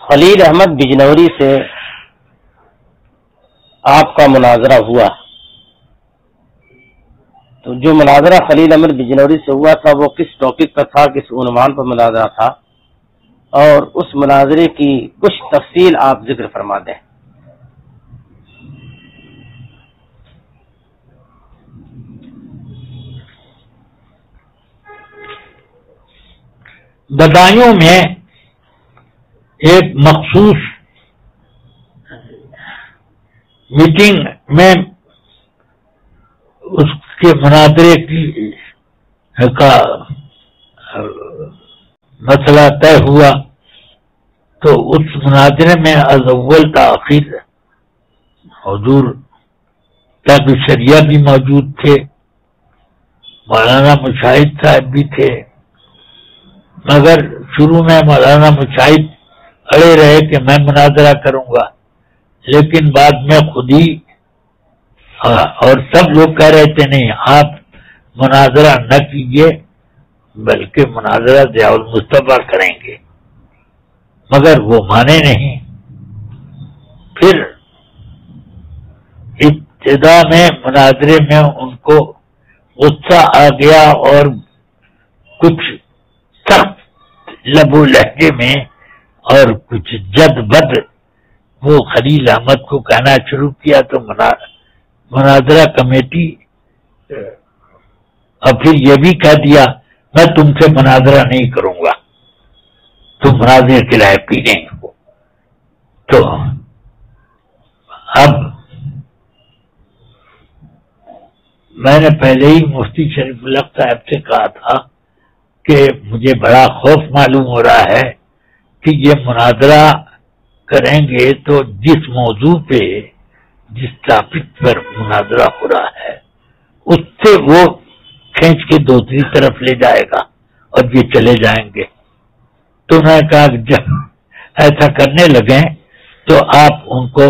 خلیل احمد بجنوری سے آپ کا مناظرہ ہوا، تو جو مناظرہ خلیل احمد بجنوری سے ہوا تھا وہ کس ٹاپک پر تھا، کس عنوان پر مناظرہ تھا، اور اس مناظرے کی کچھ تفصیل آپ ذکر فرما دیں۔ بدایوں میں ایک مخصوص میٹنگ میں اس کے مناظرے کا مسئلہ طے ہوا، تو اس مناظرے میں از اول تاخیر حضور تاج شریعہ بھی موجود تھے، مولانا مشاہد صاحب بھی تھے، مگر شروع میں مولانا مشاہد اڑے رہے کہ میں مناظرہ کروں گا، لیکن بعد میں خود ہی اور سب لوگ کہہ رہے تھے نہیں آپ مناظرہ نہ کیجیے بلکہ مناظرہ ضیاء المصطفیٰ کریں گے، مگر وہ مانے نہیں۔ پھر ابتدا میں مناظرے میں ان کو غصہ آ گیا اور کچھ سخت لب و لہجے میں اور کچھ جد بد وہ خلیل احمد کو کہنا شروع کیا، تو مناظرہ کمیٹی اور پھر یہ بھی کہہ دیا میں تم سے مناظرہ نہیں کروں گا، تم مناظرے کے لائق ہی نہیں ہو۔ تو اب میں نے پہلے ہی مفتی شریف الحق صاحب سے کہا تھا کہ مجھے بڑا خوف معلوم ہو رہا ہے کہ یہ مناظرہ کریں گے تو جس موضوع پہ جس ٹاپک پر مناظرہ ہو رہا ہے اس سے وہ کھینچ کے دوسری طرف لے جائے گا اور یہ چلے جائیں گے۔ تو میں نے کہا کہ جب ایسا کرنے لگیں تو آپ ان کو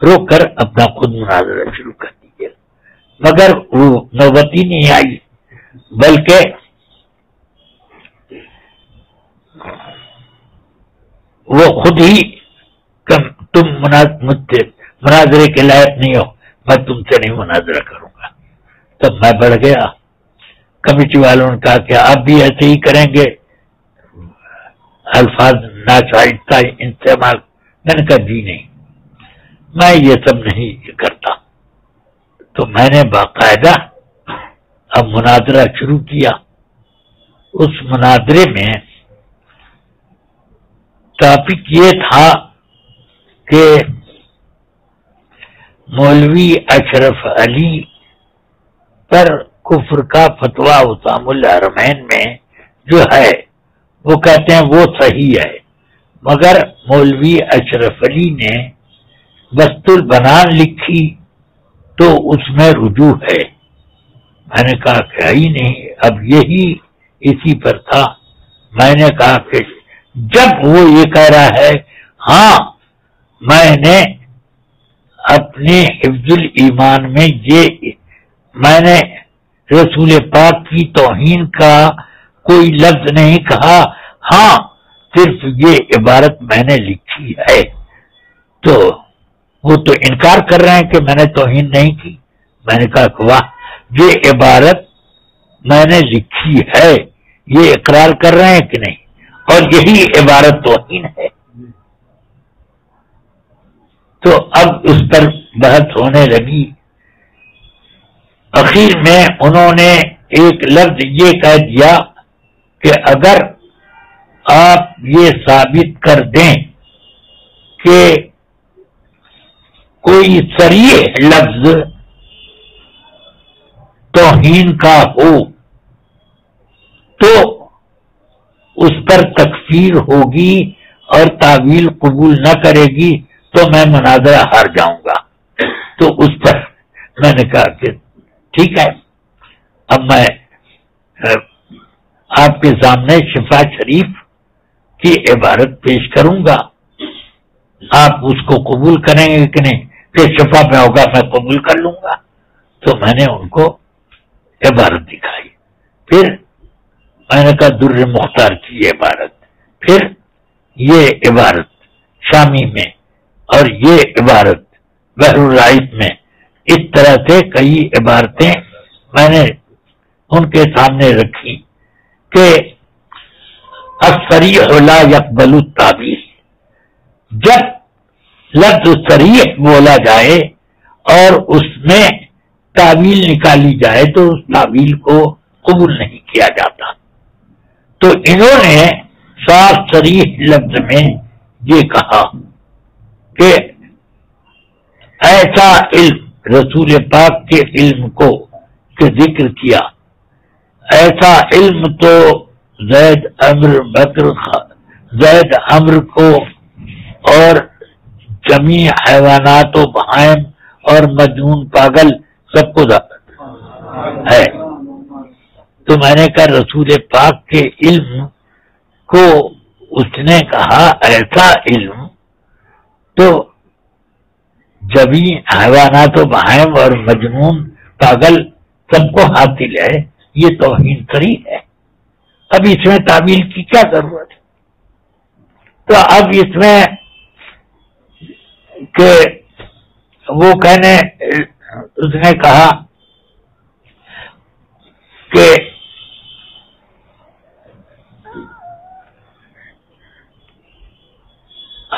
روک کر اپنا خود مناظرہ شروع کر دیجیے، مگر وہ نوبت ہی نہیں آئی، بلکہ وہ خود ہی تم مناظرے کے لائق نہیں ہو، میں تم سے نہیں مناظرہ کروں گا۔ تب میں بڑھ گیا، کمیٹی والوں نے کہا کہ آپ بھی ایسے ہی کریں گے، الفاظ ناشائستہ استعمال۔ میں نے کہا جی نہیں، میں یہ سب نہیں کرتا۔ تو میں نے باقاعدہ اب مناظرہ شروع کیا۔ اس مناظرے میں ٹاپک یہ تھا کہ مولوی اشرف علی پر کفر کا فتویٰ حسام الحرمین میں جو ہے وہ کہتے ہیں وہ صحیح ہے، مگر مولوی اشرف علی نے بسط البنان لکھی تو اس میں رجوع ہے۔ میں نے کہا کہ ہی نہیں، اب یہی اسی پر تھا۔ میں نے کہا کہ جب وہ یہ کہہ رہا ہے ہاں میں نے اپنے حفظ الایمان میں میں نے رسول پاک کی توہین کا کوئی لفظ نہیں کہا، ہاں صرف یہ عبارت میں نے لکھی ہے، تو وہ تو انکار کر رہے ہیں کہ میں نے توہین نہیں کی۔ میں نے کہا کہ واہ، یہ عبارت میں نے لکھی ہے یہ اقرار کر رہے ہیں کہ نہیں، اور یہی عبارت توہین ہے۔ تو اب اس پر بحث ہونے لگی۔ اخیر میں انہوں نے ایک لفظ یہ کہہ دیا کہ اگر آپ یہ ثابت کر دیں کہ کوئی صریح لفظ توہین کا ہو تو اس پر تکفیر ہوگی اور تعویل قبول نہ کرے گی تو میں مناظرہ ہار جاؤں گا۔ تو اس پر میں نے کہا کہ ٹھیک ہے، اب میں آپ کے سامنے شفا شریف کی عبارت پیش کروں گا، آپ اس کو قبول کریں گے کہ نہیں؟ کہ شفا میں ہوگا میں قبول کر لوں گا۔ تو میں نے ان کو عبارت دکھائی، پھر میں نے کہا در مختار کی عبارت، پھر یہ عبارت شامی میں، اور یہ عبارت بحر الرائد میں. اس طرح سے کئی عبارتیں میں نے ان کے سامنے رکھی کہ الصریح لا یقبل التعبیر. جب لفظ صریح بولا جائے اور اس میں تعویل نکالی جائے تو اس تعویل کو قبول نہیں کیا جاتا. تو انہوں نے صاف صریح لفظ میں یہ کہا کہ ایسا علم رسول پاک کے علم کو کہ ذکر کیا، ایسا علم تو زید عمر کو اور جمیع حیوانات و بہائم اور مجنون پاگل سب کو ہے. تو میں نے کہا رسول پاک کے علم کو اس نے کہا ایسا علم تو جمیع حیوانات و بہائم اور مجنون پاگل سب کو حاصل ہے. یہ توہین صریح ہے. اب اس میں تعویل کی کیا ضرورت ہے؟ تو اب اس میں کہ وہ کہنے اس نے کہا کہ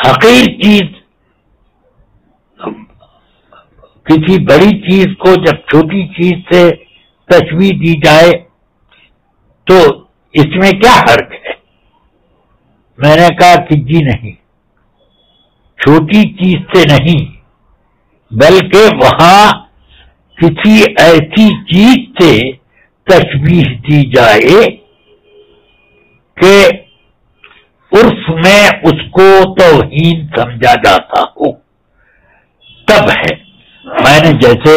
حقیر چیز کسی بڑی چیز کو جب چھوٹی چیز سے تشبیہ دی جائے تو اس میں کیا حرج ہے؟ میں نے کہا کہ جی نہیں، چھوٹی چیز سے نہیں، بلکہ وہاں کسی ایسی چیز سے تشبیہ دی جائے کہ عرف میں اس کو توہین سمجھا جاتا ہو تب ہے. میں نے جیسے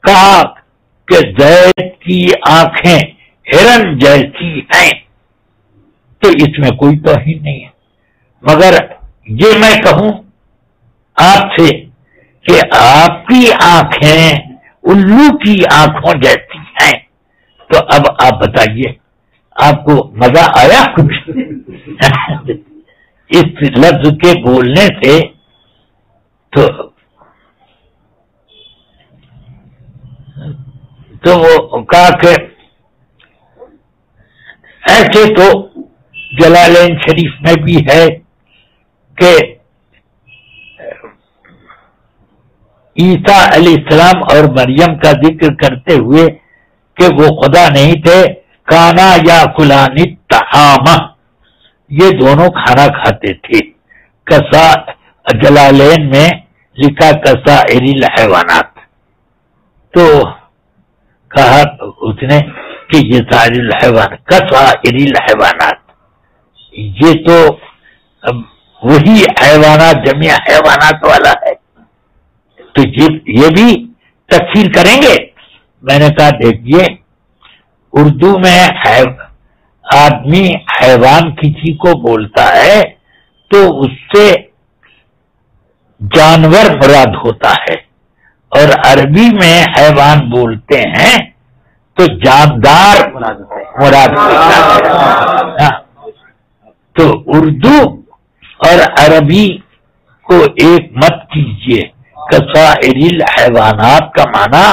کہا کہ زید کی آنکھیں ہرن جیسی ہیں تو اس میں کوئی توہین نہیں ہے. مگر یہ میں کہوں آپ سے کہ آپ کی آنکھیں الو کی آنکھوں جیسی ہیں تو اب آپ بتائیے آپ کو مزہ آیا کچھ اس لفظ کے بولنے سے؟ تو وہ کہا کہ ایسے تو جلالین شریف میں بھی ہے کہ عیسیٰ علیہ السلام اور مریم کا ذکر کرتے ہوئے کہ وہ خدا نہیں تھے، کانا یا کلانی طعامہ، یہ دونوں کھانا کھاتے تھے. جلالین میں لکھا کسائر الحیوانات. تو کہا اس نے کہ یہ سائر الحیوانات کسائر الحیوانات، یہ تو وہی حیوانات جميع حیوانات والا ہے. تو یہ بھی تفسیر کریں گے؟ میں نے کہا دیکھیے اردو میں آدمی حیوان کسی کو بولتا ہے تو اس سے جانور مراد ہوتا ہے، اور عربی میں حیوان بولتے ہیں تو جاندار مراد ہوتا ہے. تو اردو اور عربی کو ایک مت کیجیے. کسائر الحیوانات کا معنی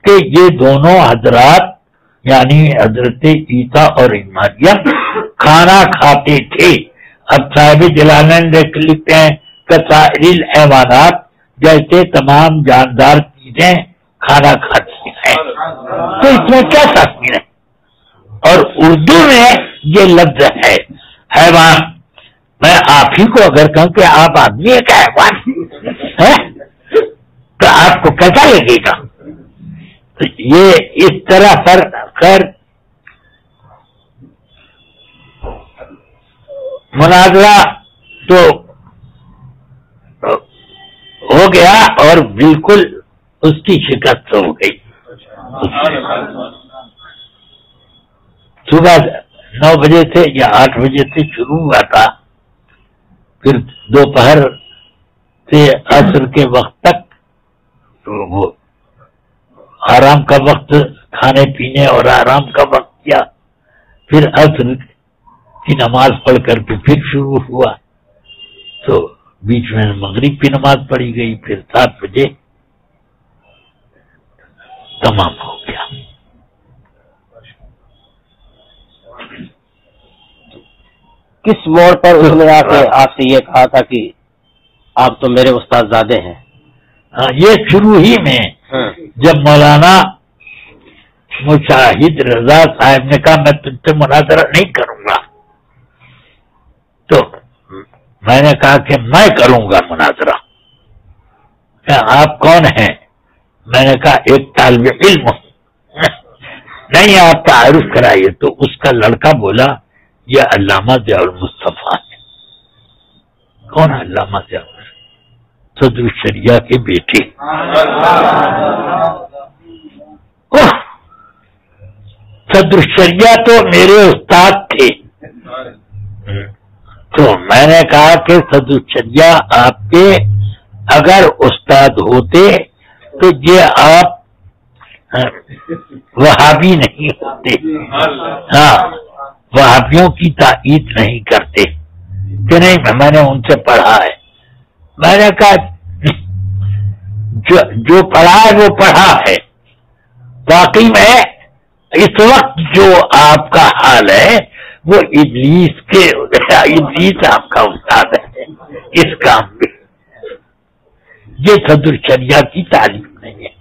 کہ یہ دونوں حضرات یعنی حضرت عیسیٰ اور مریم کھانا کھاتے تھے. اب صاحب جلالین لکھتے ہیں کسائر الحیوانات جیسے تمام جاندار چیزیں کھانا کھاتی ہیں. تو اس میں کیا تصویر ہے؟ اور اردو میں یہ لفظ ہے حیوان. میں آپ ہی کو اگر کہوں کہ آپ آدمی ہے کہ حیوان ہے تو آپ کو کیسا لگے گا؟ یہ اس طرح پر خیر مناظرہ تو ہو گیا اور بالکل اس کی شکست ہو گئی. صبح 9 بجے سے یا 8 بجے سے شروع ہوا تھا، پھر دوپہر سے عصر کے وقت تک وہ آرام کا وقت، کھانے پینے اور آرام کا وقت کیا، پھر عصر کی نماز پڑھ کر کے پھر شروع ہوا. تو بیچ میں مغرب کی نماز پڑھی گئی، پھر 7 بجے تمام ہو گیا۔ کس موڑ پر اس نے آ کے آپ سے یہ کہا تھا کہ آپ تو میرے استاد زادے ہیں؟ یہ شروع ہی میں جب مولانا مشاہد رضا صاحب نے کہا میں تم سے مناظرہ نہیں کروں گا، تو میں نے کہا کہ میں کروں گا مناظرہ۔ کہ آپ کون ہیں؟ میں نے کہا ایک طالب علم ہوں۔ نہیں آپ تعارف کرائیے۔ تو اس کا لڑکا بولا یہ علامہ ضیاء المصطفیٰ ہے۔ کون علامہ ضیاء؟ صدر الشریعہ کے بیٹے۔ صدر الشریعہ تو میرے استاد تھے۔ تو میں نے کہا کہ صدر الشریعہ آپ کے اگر استاد ہوتے تو یہ آپ وہابی نہیں ہوتے، ہاں وہابیوں کی تائید نہیں کرتے کہ نہیں میں نے ان سے پڑھا ہے۔ میں نے کہا جو پڑھا ہے وہ پڑھا ہے، باقی میں اس وقت جو آپ کا حال ہے وہ ابلیس آپ کا استاد ہے اس کام میں۔ یہ صدر الشریعہ کی تعلیم نہیں ہے۔